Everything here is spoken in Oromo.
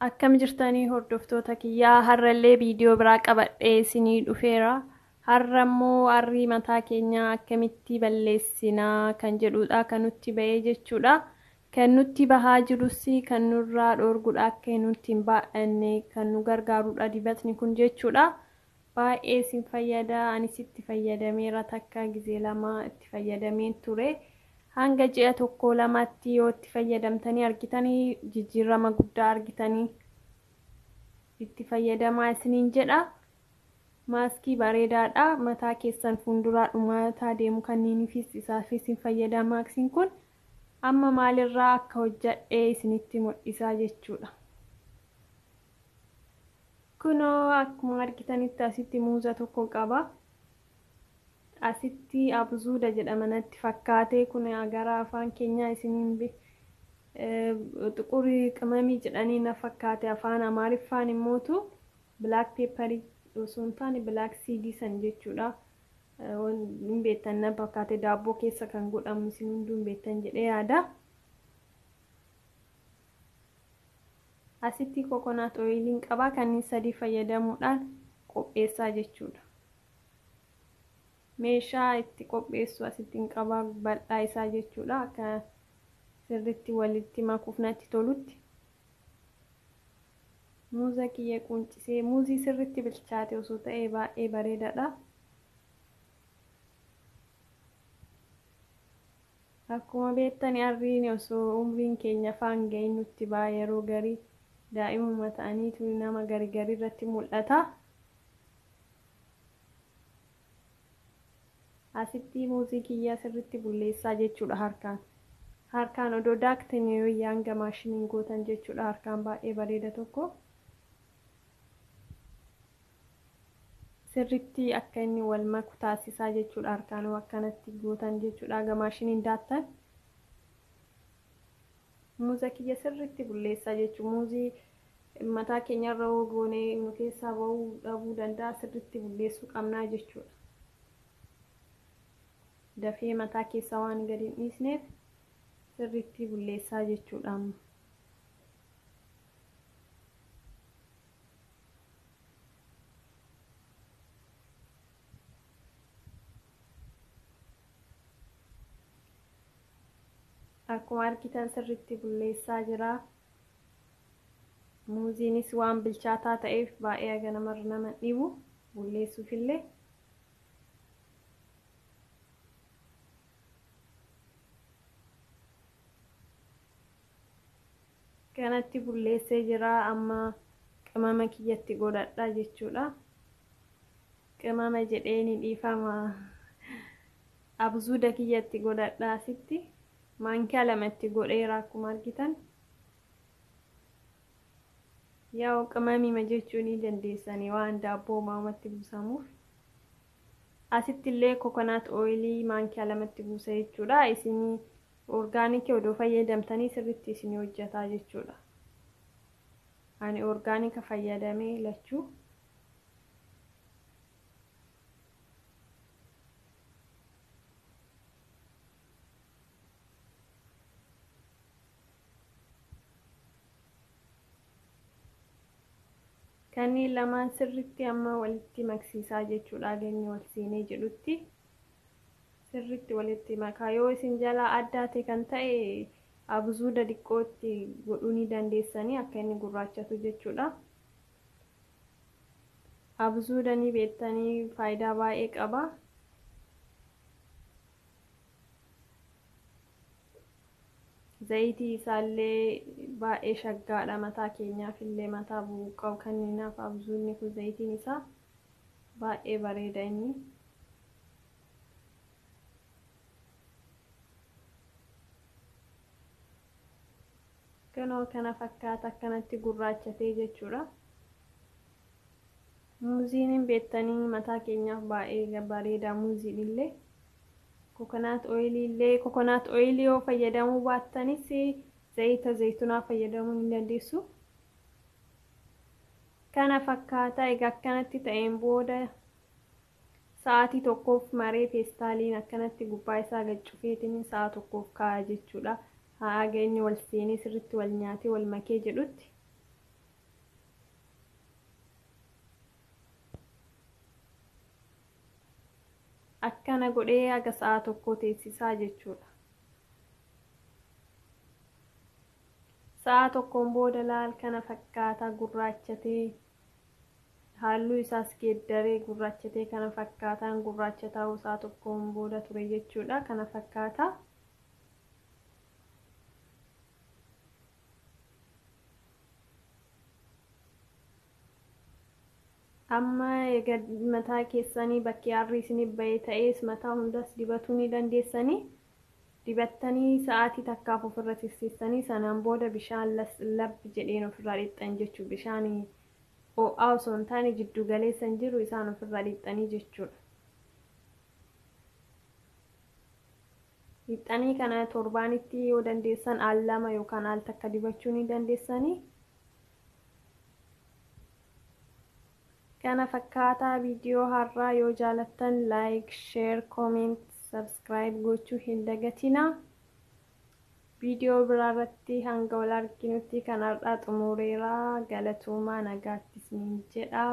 Akkam jirtanii hordoftoota kiyyaa har'allee viidiyoo biraa qabadhee isinii dhufeera. Har'a immoo aarii mataa keenyaa akkamitti balleessinaa kan jedhudha kan nutti bahee jechuudha. Kan nutti bahaa jirus kan nurraa dhoorguudha akka nutti hin baa'anne kan nu gargaarudha dibatni kun jechuudha. Baay'ee isin fayyada anis itti fayyadameera takka gizee lama itti fayyadameen ture. Hanga ji'a tokko lamatti yoo itti fayyadamtanii argitanii jijjiirama guddaa argitanii itti fayyadamaa isiniin jedha. Maaskii bareedaadha mataa keessan fuulduraa dhumataa deemu kanniinifis isaafis hin fayyadamaa isin kun amma maalirraa akka hojjadhee isinitti mul'isaa jechuudha. Kunoo akkuma argitanitti asitti muuza tokko qaba. Asitti abzuuda jedhama natti fakkaatee kun gara afaan keenyaa isiniin xuqurii qimamii jedhanii na fakkaate afaan Amaariffaan immootu black pepper osoo hin taane black seed san jechuudha. Hin beektan na fakkaate daabboo keessa kan godhamu isin hunduu hin beektan jedhee yaada. Asitti coconut oiliin qaba kanneen sadii fayyadamuudhaan qopheessaa jechuudha. Meeshaa itti qopheessu asitti hin qaba bal'aa isaa jechuudha akka sirriitti walitti makuuf natti tolutti. Muuza kiyya quncisee muuzii sirriitti bilchaate osoo ta'ee baay'ee bareedaadha. Akkuma beektani arriin osoo umriin keenya faan ga'in nutti baay'ee yeroo garii daa'imuma ta'aniitu nama garii irratti mul'ata. Asitti muuzii kiyya sirriitti bulleessaa jechuudha harkaan odoo daaktanii yoo hanga maashiniin gootan jechuudha harkaan baay'ee bareeda tokko. Sirriitti akka inni wal maku taasisaa jechuudha harkaan akkanatti gootan jechuudha haga maashiniin daattan. Muuza kiyya sirriitti bulleessaa jechuudha muuzii mataa keenyarra goonee nu keessaa bahuu dhabuu danda'a sirriitti bulleessuu qabnaa jechuudha. Dafee mataa keessa waan gadi hin dhiisneef sirriitti bulleessaa jechuudha. Akkuma argitan sirriitti bulleessaa jira. Muuziinis waan bilchaataa ta'eef baay'ee aga namarra nama dhibu bulleessuufillee. Kanatti bulleessee jira amma qimama kiyyatti godhadha jechuudha. Qimama jedheeni dhiifama abzuuda kiyyatti godhadha asitti maankaa lamatti godheera akkuma argitan. Yaa qimamima jechuun ni dandeessanii waan daabboo maamatti buusamuuf. Asitti illee coconut oilii maankaa lamatti buusa jechuudha. Isinii Organikii odoo fayyadamtanii sirriitti isin hojjetaa jechuudha. Ani organika fayyadamee lachuu. Kanneen lamaan sirriitti amma walitti maksiisaa jechuudha geenye wal siinee jedhutti. Sirriitti walitti makaa yoo isin jala addaate kan ta'e abzuuda xiqqootti godhuu ni dandeessanii akka inni gurraachatu jechuudha. Abzuuda ni beektanii faayidaa baay'ee qaba. Zayitii isaallee baay'ee shaggaadha mataa keenyaaf illee mataa buqqa'u kanniinaaf abzuudni kun zayitiin isaa baay'ee bareeda inni. Kunoo kana fakkaata akkanatti gurraachatee jechuudha. Muuziin hin beektanii mataa keenyaaf baay'ee bareeda muuziin illee. Coconut oilii yoo fayyadamuu baattanis zayita zaytunaa fayyadamuu ni dandeessu. Kana fakkaata egaa akkanatti ta'een booda sa'aatii tokkoof maree feestaaliin akkanatti gubbaa isaa gaccufeetiin sa'a tokkoof kaa'a jechuudha. Haa geenye wal seenee sirriitti wal nyaatee wal makee jedhutti akkana godhee haga sa'a tokko teessisaa jechuudha. Sa'a tokkoon booda laal kana fakkaata gurraachatee halluu isaas geeddaree gurraachatee kana fakkaataan gurraacha ta'uu sa'a tokkoon booda ture jechuudha. Kana fakkaata. Amma egaa mataa keessanii bakkee aarrii isiniif bahee ta'es mataa hundas dibatuu ni dandeessanii. Dibattanii sa'aatii takkaaf ofirra tursiistanii sanaan booda bishaan labbi jedheen ofirraa dhiqxan jechuudha. Bishaan ho'aa osoo hin taane jiddu galeessan jiru isaan ofirraa dhiqxanii jechuudha. Dhiqxanii kana torbaanitti yoo dandeessan al 2 yookaan al takka dibachuu ni dandeessanii. Kana fakkaataa viidiyoo har'aa yoo jaalattan like, share, comment, subscribe gochuu hin dagatinaa. Viidiyoo biraarratti hanga wal arginutti kan har'aa xumureera. Galatoomaa nagaattis niin jedha.